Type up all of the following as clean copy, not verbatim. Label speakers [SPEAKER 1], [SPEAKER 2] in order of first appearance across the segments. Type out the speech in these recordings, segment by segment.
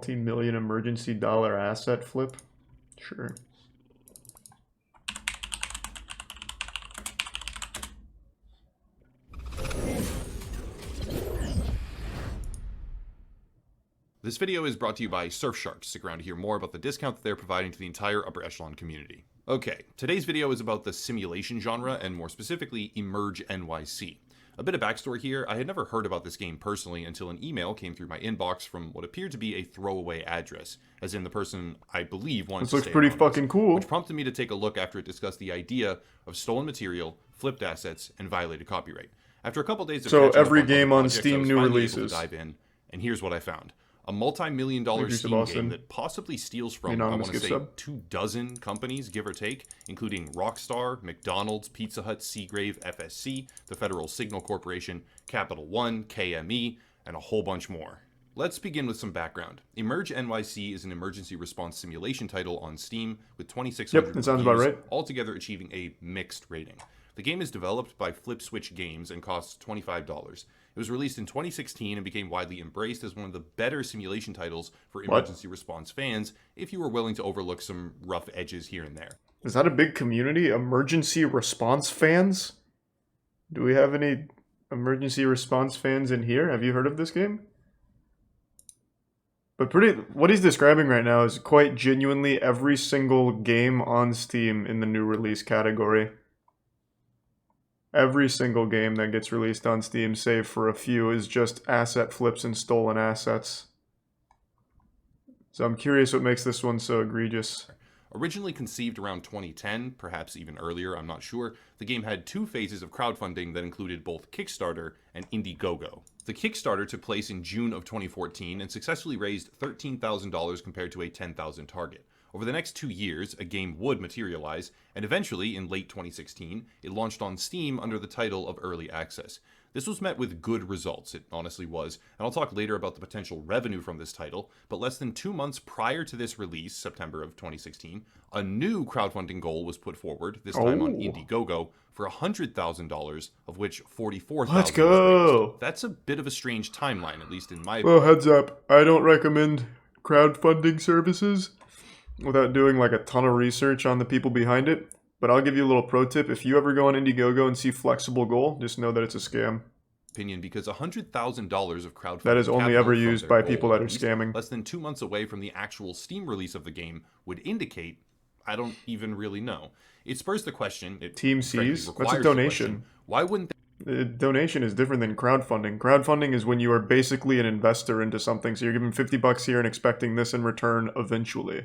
[SPEAKER 1] multi-million emergency dollar asset flip. Sure.
[SPEAKER 2] This video is brought to you by Surfshark. Stick around to hear more about the discount that they're providing to the entire upper echelon community. Okay, today's video is about the simulation genre, and more specifically, Emerge NYC. A bit of backstory here, I had never heard about this game personally until an email came through my inbox from what appeared to be a throwaway address, as in the person, I believe, wanted to stay
[SPEAKER 1] This looks pretty fucking cool.
[SPEAKER 2] Which prompted me to take a look after it discussed the idea of stolen material, flipped assets, and violated copyright. After a couple days of
[SPEAKER 1] so
[SPEAKER 2] catching
[SPEAKER 1] every
[SPEAKER 2] up
[SPEAKER 1] game
[SPEAKER 2] on
[SPEAKER 1] on
[SPEAKER 2] projects, I
[SPEAKER 1] Steam
[SPEAKER 2] was
[SPEAKER 1] new
[SPEAKER 2] finally able to
[SPEAKER 1] releases.
[SPEAKER 2] dive in, and here's what I found. A multi-million-dollar Steam game that possibly steals from, I want to say, 24 companies, give or take, including Rockstar, McDonald's, Pizza Hut, Seagrave, FSC, the Federal Signal Corporation, Capital One, KME, and a whole bunch more. Let's begin with some background. Emerge NYC is an emergency response simulation title on Steam with 2,600
[SPEAKER 1] Yep, that sounds about right.
[SPEAKER 2] altogether achieving a mixed rating. The game is developed by FlipSwitch Games and costs $25. It was released in 2016 and became widely embraced as one of the better simulation titles for emergency response fans if you were willing to overlook some rough edges here and there.
[SPEAKER 1] Is that a big community? Emergency response fans? Do we have any emergency response fans in here? Have you heard of this game? But what he's describing right now is quite genuinely every single game on Steam in the new release category. Every single game that gets released on Steam, save for a few, is just asset flips and stolen assets. So I'm curious what makes this one so egregious.
[SPEAKER 2] Originally conceived around 2010, perhaps even earlier, I'm not sure, the game had two phases of crowdfunding that included both Kickstarter and Indiegogo. The Kickstarter took place in June of 2014 and successfully raised $13,000 compared to a $10,000 target. Over the next 2 years, a game would materialize, and eventually, in late 2016, it launched on Steam under the title of Early Access. This was met with good results, it honestly was, and I'll talk later about the potential revenue from this title, but less than 2 months prior to this release, September of 2016, a new crowdfunding goal was put forward, this time on Indiegogo, for $100,000, of which $44,000
[SPEAKER 1] Let's go!
[SPEAKER 2] was raised. That's a bit of a strange timeline, at least in my
[SPEAKER 1] Well, heads up, I don't recommend crowdfunding services without doing like a ton of research on the people behind it. But I'll give you a little pro tip. If you ever go on Indiegogo and see flexible goal, just know that it's a scam.
[SPEAKER 2] Opinion, because $100,000 of crowdfunding
[SPEAKER 1] that is only ever used by people that are scamming.
[SPEAKER 2] Less than 2 months away from the actual Steam release of the game would indicate, I don't even really know. It spurs the question.
[SPEAKER 1] Team C's? That's a donation.
[SPEAKER 2] Why wouldn't
[SPEAKER 1] donation is different than crowdfunding. Crowdfunding is when you are basically an investor into something. So you're giving $50 here and expecting this in return eventually.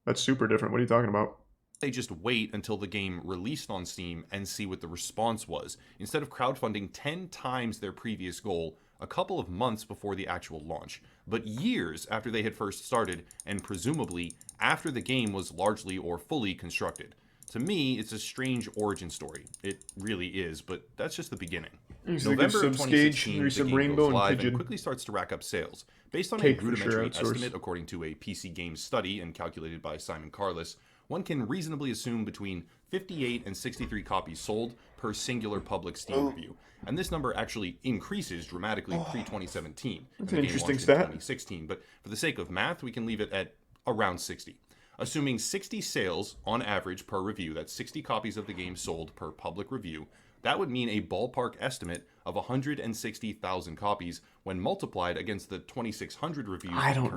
[SPEAKER 1] That's super different. What are you talking about?
[SPEAKER 2] They just wait until the game released on Steam and see what the response was, instead of crowdfunding 10 times their previous goal a couple of months before the actual launch, but years after they had first started, and presumably after the game was largely or fully constructed. To me, it's a strange origin story. It really is, but that's just the beginning. November of 2016, the game goes live and quickly starts to rack up sales. Based on a rudimentary estimate, according to a PC Games study and calculated by Simon Carless, one can reasonably assume between 58 and 63 copies sold per singular public Steam review. And this number actually increases dramatically pre-2017.
[SPEAKER 1] That's an interesting stat.
[SPEAKER 2] 2016, but for the sake of math, we can leave it at around 60. Assuming 60 sales on average per review, that's 60 copies of the game sold per public review, that would mean a ballpark estimate of 160,000 copies when multiplied against the 2,600 reviews.
[SPEAKER 1] I don't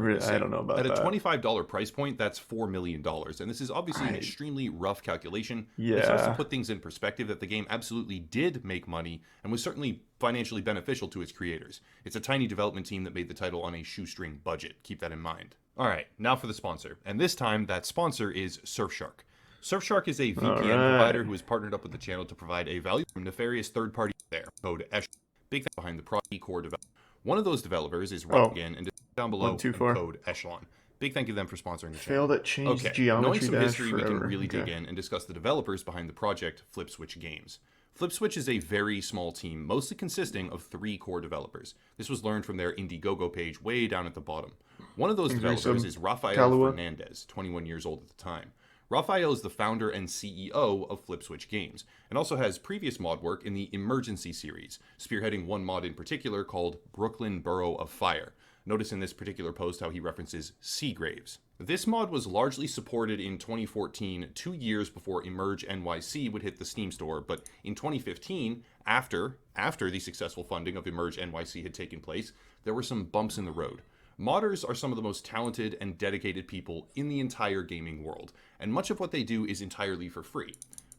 [SPEAKER 1] know about that.
[SPEAKER 2] At a $25 price point, that's $4 million. And this is obviously an extremely rough calculation.
[SPEAKER 1] Yeah.
[SPEAKER 2] It starts to put things in perspective that the game absolutely did make money and was certainly financially beneficial to its creators. It's a tiny development team that made the title on a shoestring budget. Keep that in mind. All right, now for the sponsor. And this time, that sponsor is Surfshark. Surfshark is a VPN provider who has partnered up with the channel to provide a value from nefarious third-party there. Code Echelon. Big thanks behind the Prodigy core developer. One of those developers is again, and down below code Echelon. Big thank you to them for sponsoring the channel.
[SPEAKER 1] Failed at change geometry.
[SPEAKER 2] Knowing some history, we can really dig in and discuss the developers behind the project FlipSwitch Games. FlipSwitch is a very small team, mostly consisting of 3 core developers. This was learned from their Indiegogo page way down at the bottom. One of those developers is Rafael Fernandez, 21 years old at the time. Rafael is the founder and CEO of FlipSwitch Games, and also has previous mod work in the Emergency series, spearheading one mod in particular called Brooklyn Borough of Fire. Notice in this particular post how he references Seagraves. This mod was largely supported in 2014, 2 years before Emerge NYC would hit the Steam store, but in 2015, after the successful funding of Emerge NYC had taken place, there were some bumps in the road. Modders are some of the most talented and dedicated people in the entire gaming world, and much of what they do is entirely for free.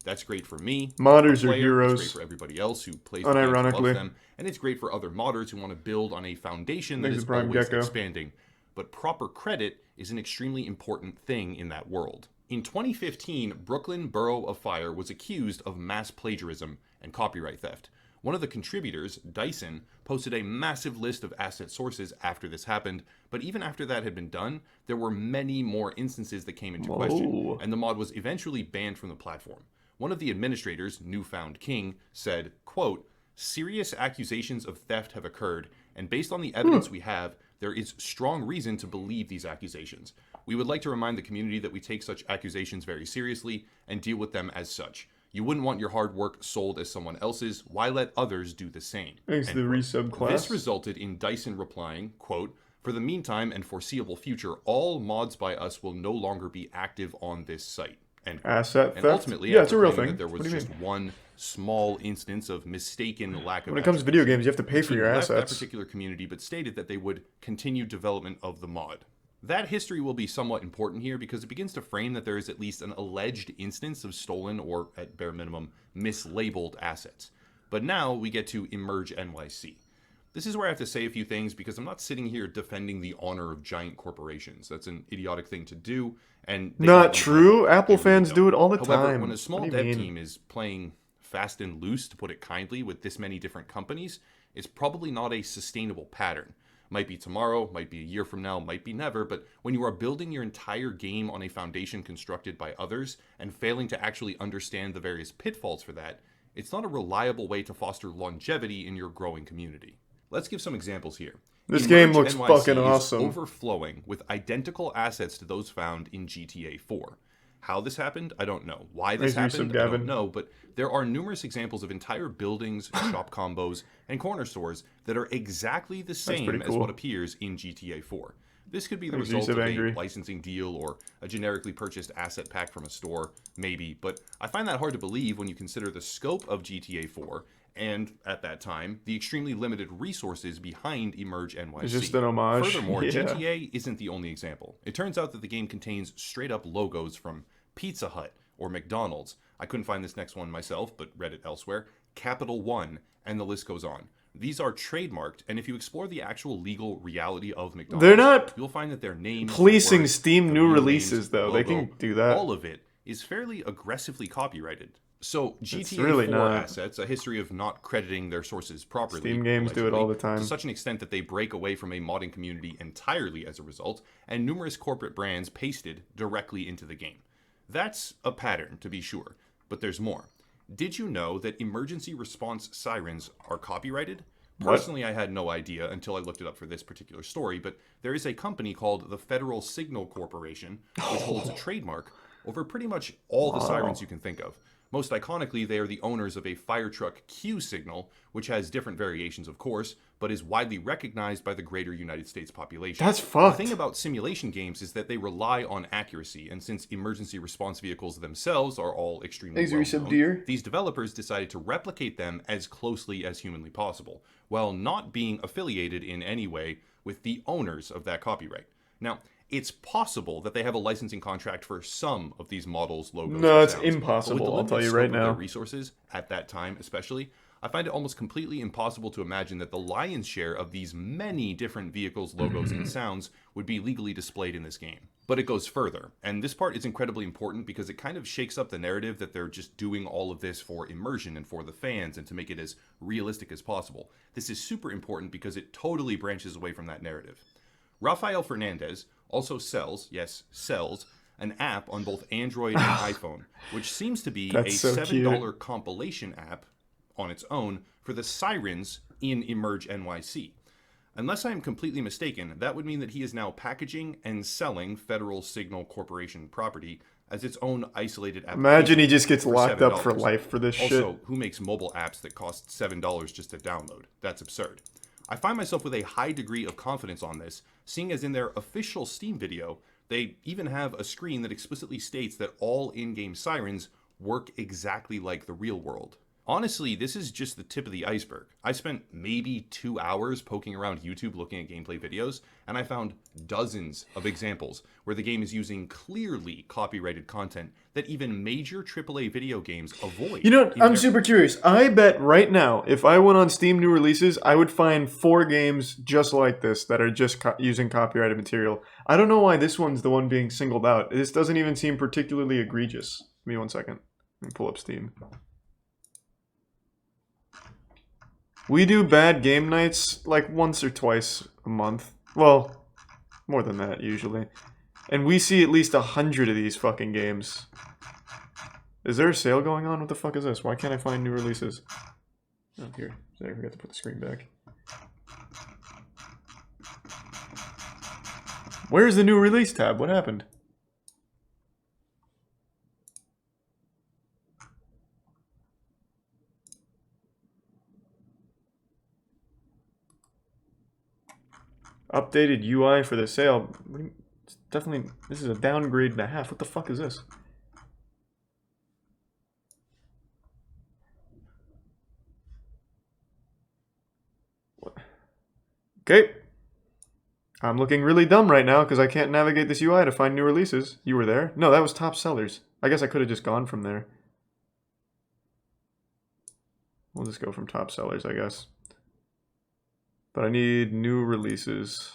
[SPEAKER 2] That's great for me.
[SPEAKER 1] Modders
[SPEAKER 2] player,
[SPEAKER 1] are heroes.
[SPEAKER 2] It's great for everybody else who plays the games and loves them, and it's great for other modders who want to build on a foundation that is always expanding. But proper credit is an extremely important thing in that world. In 2015, Brooklyn Borough of Fire was accused of mass plagiarism and copyright theft. One of the contributors, Dyson, posted a massive list of asset sources after this happened, but even after that had been done, there were many more instances that came into question, and the mod was eventually banned from the platform. One of the administrators, Newfound King, said, quote, "Serious accusations of theft have occurred, and based on the evidence we have, there is strong reason to believe these accusations. We would like to remind the community that we take such accusations very seriously and deal with them as such. You wouldn't want your hard work sold as someone else's. Why let others do the same?"
[SPEAKER 1] Thanks to the resub class.
[SPEAKER 2] This resulted in Dyson replying, quote, "For the meantime and foreseeable future, all mods by us will no longer be active on this site."
[SPEAKER 1] Asset theft?
[SPEAKER 2] And ultimately,
[SPEAKER 1] yeah, it's a real thing.
[SPEAKER 2] There was just one small instance of mistaken lack of.
[SPEAKER 1] When it comes to video games, you have to pay for your assets.
[SPEAKER 2] That particular community, but stated that they would continue development of the mod. That history will be somewhat important here because it begins to frame that there is at least an alleged instance of stolen or, at bare minimum, mislabeled assets. But now we get to Emerge NYC. This is where I have to say a few things because I'm not sitting here defending the honor of giant corporations. That's an idiotic thing to do. And
[SPEAKER 1] not true. Apple fans do it all the
[SPEAKER 2] However,
[SPEAKER 1] time.
[SPEAKER 2] when a small dev team is playing fast and loose, to put it kindly, with this many different companies, it's probably not a sustainable pattern. Might be tomorrow, might be a year from now, might be never, but when you are building your entire game on a foundation constructed by others and failing to actually understand the various pitfalls for that, it's not a reliable way to foster longevity in your growing community. Let's give some examples here.
[SPEAKER 1] This game looks
[SPEAKER 2] NYC
[SPEAKER 1] fucking
[SPEAKER 2] is
[SPEAKER 1] awesome.
[SPEAKER 2] Overflowing with identical assets to those found in GTA 4. How this happened, I don't know. Why this happened, I don't know. But there are numerous examples of entire buildings, shop combos, and corner stores that are exactly the same as what appears in GTA 4. This could be the result of a licensing deal or a generically purchased asset pack from a store, maybe. But I find that hard to believe when you consider the scope of GTA 4 and, at that time, the extremely limited resources behind Emerge NYC.
[SPEAKER 1] It's just an homage.
[SPEAKER 2] Furthermore, GTA isn't the only example. It turns out that the game contains straight-up logos from Pizza Hut or McDonald's. I couldn't find this next one myself, but read it elsewhere. Capital One, and the list goes on. These are trademarked, and if you explore the actual legal reality of McDonald's,
[SPEAKER 1] they're not
[SPEAKER 2] you'll find that their names,
[SPEAKER 1] policing
[SPEAKER 2] words,
[SPEAKER 1] Steam new releases,
[SPEAKER 2] names,
[SPEAKER 1] though.
[SPEAKER 2] logo,
[SPEAKER 1] they can do that.
[SPEAKER 2] All of it is fairly aggressively copyrighted. So GTA
[SPEAKER 1] really
[SPEAKER 2] 4
[SPEAKER 1] not.
[SPEAKER 2] assets, a history of not crediting their sources properly.
[SPEAKER 1] Steam games do it all the time.
[SPEAKER 2] To such an extent that they break away from a modding community entirely as a result, and numerous corporate brands pasted directly into the game. That's a pattern, to be sure, but there's more. Did you know that emergency response sirens are copyrighted? Personally, I had no idea until I looked it up for this particular story, but there is a company called the Federal Signal Corporation, which holds a trademark over pretty much all the sirens you can think of. Most iconically, they are the owners of a fire truck Q signal, which has different variations, of course, but is widely recognized by the greater United States population.
[SPEAKER 1] That's fucked.
[SPEAKER 2] The thing about simulation games is that they rely on accuracy, and since emergency response vehicles themselves are all extremely well-known, these developers decided to replicate them as closely as humanly possible, while not being affiliated in any way with the owners of that copyright. Now, it's possible that they have a licensing contract for some of these models, logos,
[SPEAKER 1] no,
[SPEAKER 2] and
[SPEAKER 1] it's impossible. I'll tell you right now.
[SPEAKER 2] Resources at that time, especially, I find it almost completely impossible to imagine that the lion's share of these many different vehicles, logos, and sounds would be legally displayed in this game. But it goes further, and this part is incredibly important because it kind of shakes up the narrative that they're just doing all of this for immersion and for the fans and to make it as realistic as possible. This is super important because it totally branches away from that narrative. Rafael Fernandez also sells, yes, sells, an app on both Android and iPhone, which seems to be a $7 compilation app on its own for the sirens in Emerge NYC. Unless I am completely mistaken, that would mean that he is now packaging and selling Federal Signal Corporation property as its own isolated application.
[SPEAKER 1] Imagine he just gets locked up for life for this shit.
[SPEAKER 2] Also, who makes mobile apps that cost $7 just to download? That's absurd. I find myself with a high degree of confidence on this, seeing as in their official Steam video, they even have a screen that explicitly states that all in-game sirens work exactly like the real world. Honestly, this is just the tip of the iceberg. I spent maybe 2 hours poking around YouTube looking at gameplay videos, and I found dozens of examples where the game is using clearly copyrighted content that even major AAA video games avoid.
[SPEAKER 1] You know what? I'm super curious. I bet right now, if I went on Steam new releases, I would find 4 games just like this that are just using copyrighted material. I don't know why this one's the one being singled out. This doesn't even seem particularly egregious. Give me 1 second. Let me pull up Steam. We do bad game nights like once or twice a month. Well, more than that usually. And we see at least 100 of these fucking games. Is there a sale going on? What the fuck is this? Why can't I find new releases? Oh, here. Sorry, I forgot to put the screen back. Where's the new release tab? What happened? Updated UI for the sale. It's definitely, this is a downgrade and a half. What the fuck is this? What? Okay. I'm looking really dumb right now because I can't navigate this UI to find new releases. You were there? No, that was top sellers. I guess I could have just gone from there. We'll just go from top sellers, I guess. But I need new releases.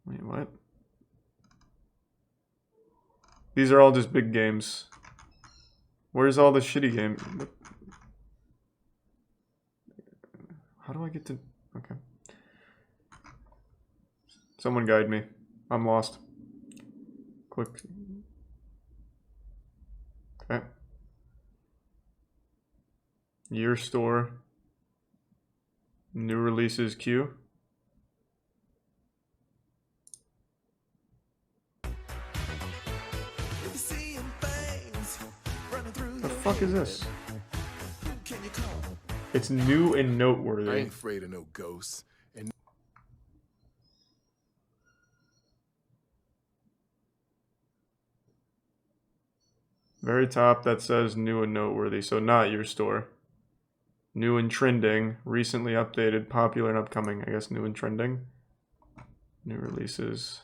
[SPEAKER 1] Wait, what? These are all just big games. Where's all the shitty game? How do I get to... Okay. Someone guide me. I'm lost. Click. Okay. Year store. New releases queue. The fuck is this? It's new and noteworthy.
[SPEAKER 3] I ain't afraid of no ghosts. And
[SPEAKER 1] very top that says new and noteworthy, so not your store. New and trending, recently updated, popular and upcoming. I guess new and trending. New releases.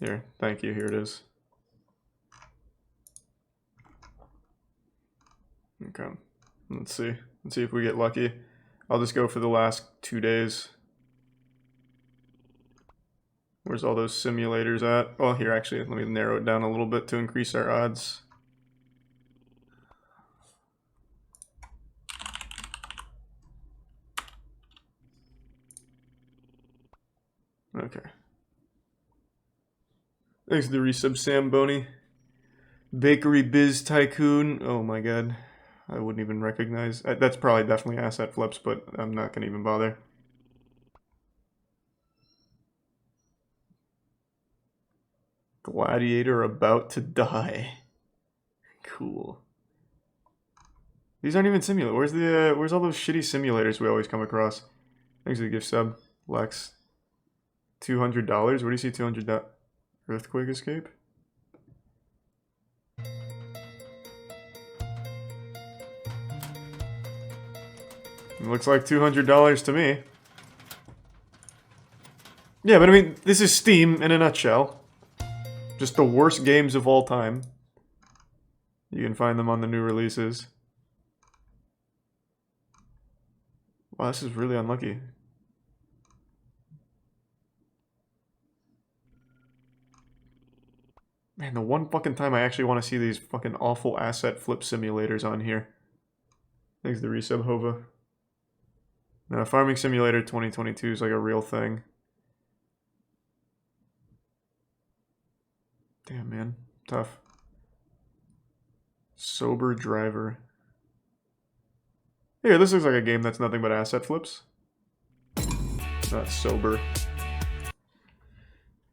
[SPEAKER 1] Here, thank you, here it is. Okay, let's see. Let's see if we get lucky. I'll just go for the last 2 days. Where's all those simulators at? Well, here, actually, let me narrow it down a little bit to increase our odds. Okay. Thanks to the resub, Sam Boney. Bakery Biz Tycoon. Oh my god. I wouldn't even recognize. That's probably definitely asset flips, but I'm not going to even bother. Gladiator about to die. Cool. These aren't even simulators. Where's the where's all those shitty simulators we always come across? Thanks for the gift sub, Lex. $200. Where do you see $200? Earthquake escape. It looks like $200 to me. Yeah, but I mean, this is Steam in a nutshell. Just the worst games of all time. You can find them on the new releases. Wow, this is really unlucky. Man, the one fucking time I actually want to see these fucking awful asset flip simulators on here. Thanks to the resub, Hova. No, Farming Simulator 2022 is like a real thing. Damn, man. Tough. Sober Driver. Here, this looks like a game that's nothing but asset flips. Not sober.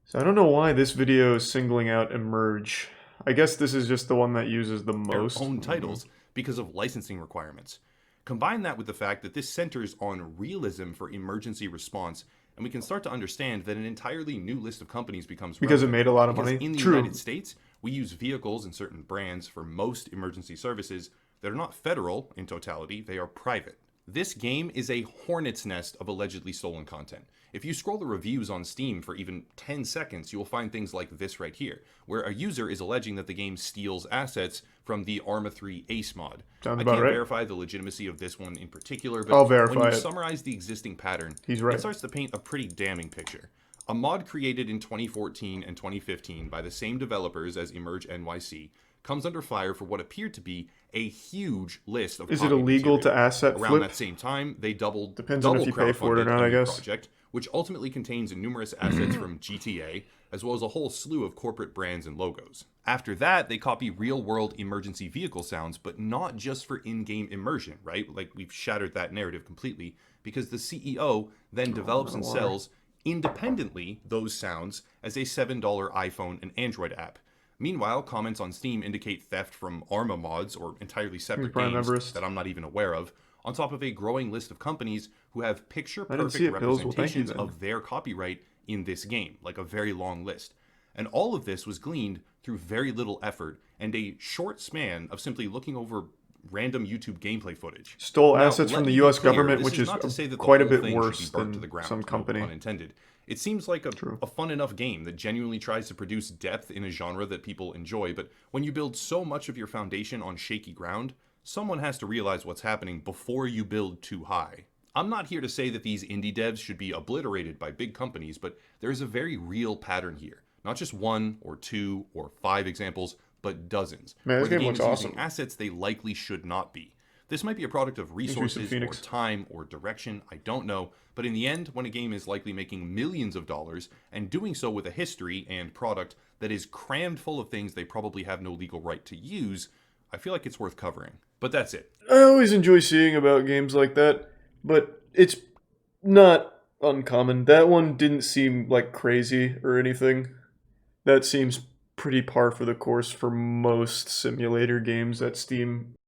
[SPEAKER 1] So I don't know why this video is singling out Emerge. I guess this is just the one that uses the
[SPEAKER 2] their
[SPEAKER 1] most.
[SPEAKER 2] own titles because of licensing requirements. Combine that with the fact that this centers on realism for emergency response, and we can start to understand that an entirely new list of companies becomes
[SPEAKER 1] Because it
[SPEAKER 2] relevant.
[SPEAKER 1] made a lot of
[SPEAKER 2] Because
[SPEAKER 1] money.
[SPEAKER 2] in the
[SPEAKER 1] True.
[SPEAKER 2] United States, we use vehicles and certain brands for most emergency services that are not federal in totality, they are private. This game is a hornet's nest of allegedly stolen content. If you scroll the reviews on Steam for even 10 seconds, you will find things like this right here, where a user is alleging that the game steals assets from the Arma 3 Ace mod.
[SPEAKER 1] Sounds
[SPEAKER 2] I
[SPEAKER 1] about
[SPEAKER 2] can't
[SPEAKER 1] right.
[SPEAKER 2] verify the legitimacy of this one in particular, but
[SPEAKER 1] I'll
[SPEAKER 2] when
[SPEAKER 1] verify
[SPEAKER 2] you
[SPEAKER 1] it.
[SPEAKER 2] summarize the existing pattern,
[SPEAKER 1] He's right.
[SPEAKER 2] it starts to paint a pretty damning picture. A mod created in 2014 and 2015 by the same developers as Emerge NYC comes under fire for what appeared to be a huge list of
[SPEAKER 1] Is it
[SPEAKER 2] copy
[SPEAKER 1] illegal
[SPEAKER 2] material.
[SPEAKER 1] to asset
[SPEAKER 2] Around
[SPEAKER 1] flip?
[SPEAKER 2] that same time, they
[SPEAKER 1] Depends on if you pay for it or
[SPEAKER 2] crowdfunded
[SPEAKER 1] not,
[SPEAKER 2] a
[SPEAKER 1] I
[SPEAKER 2] new
[SPEAKER 1] guess.
[SPEAKER 2] project, which ultimately contains numerous assets from GTA, as well as a whole slew of corporate brands and logos. After that, they copy real-world emergency vehicle sounds, but not just for in-game immersion, right? Like, we've shattered that narrative completely, because the CEO then develops and sells independently those sounds as a $7 iPhone and Android app. Meanwhile, comments on Steam indicate theft from Arma mods or entirely separate
[SPEAKER 1] Prime
[SPEAKER 2] games
[SPEAKER 1] Everest.
[SPEAKER 2] that I'm not even aware of, on top of a growing list of companies who have
[SPEAKER 1] I didn't see
[SPEAKER 2] picture-perfect
[SPEAKER 1] it, Bills. Well, thank you
[SPEAKER 2] representations
[SPEAKER 1] then.
[SPEAKER 2] of their copyright in this game, like a very long list. And all of this was gleaned through very little effort and a short span of simply looking over random YouTube gameplay footage.
[SPEAKER 1] Stole
[SPEAKER 2] Now,
[SPEAKER 1] assets
[SPEAKER 2] let
[SPEAKER 1] from the
[SPEAKER 2] me be
[SPEAKER 1] U.S.
[SPEAKER 2] clear,
[SPEAKER 1] government,
[SPEAKER 2] this
[SPEAKER 1] which is
[SPEAKER 2] not to say that the
[SPEAKER 1] quite a
[SPEAKER 2] whole
[SPEAKER 1] bit
[SPEAKER 2] thing should
[SPEAKER 1] worse
[SPEAKER 2] be burnt to
[SPEAKER 1] than
[SPEAKER 2] the ground,
[SPEAKER 1] some
[SPEAKER 2] no
[SPEAKER 1] company.
[SPEAKER 2] pun intended. It seems like
[SPEAKER 1] True.
[SPEAKER 2] a fun enough game that genuinely tries to produce depth in a genre that people enjoy, but when you build so much of your foundation on shaky ground, someone has to realize what's happening before you build too high. I'm not here to say that these indie devs should be obliterated by big companies, but there is a very real pattern here. Not just one or two or 5 examples, but dozens.
[SPEAKER 1] Man, this
[SPEAKER 2] where the
[SPEAKER 1] game
[SPEAKER 2] game
[SPEAKER 1] looks
[SPEAKER 2] is using
[SPEAKER 1] awesome.
[SPEAKER 2] assets they likely should not be. This might be a product of resources or
[SPEAKER 1] Phoenix.
[SPEAKER 2] time or direction, I don't know, but in the end, when a game is likely making millions of dollars and doing so with a history and product that is crammed full of things they probably have no legal right to use, I feel like it's worth covering. But that's it.
[SPEAKER 1] I always enjoy seeing about games like that, but it's not uncommon. That one didn't seem like crazy or anything. That seems pretty par for the course for most simulator games that Steam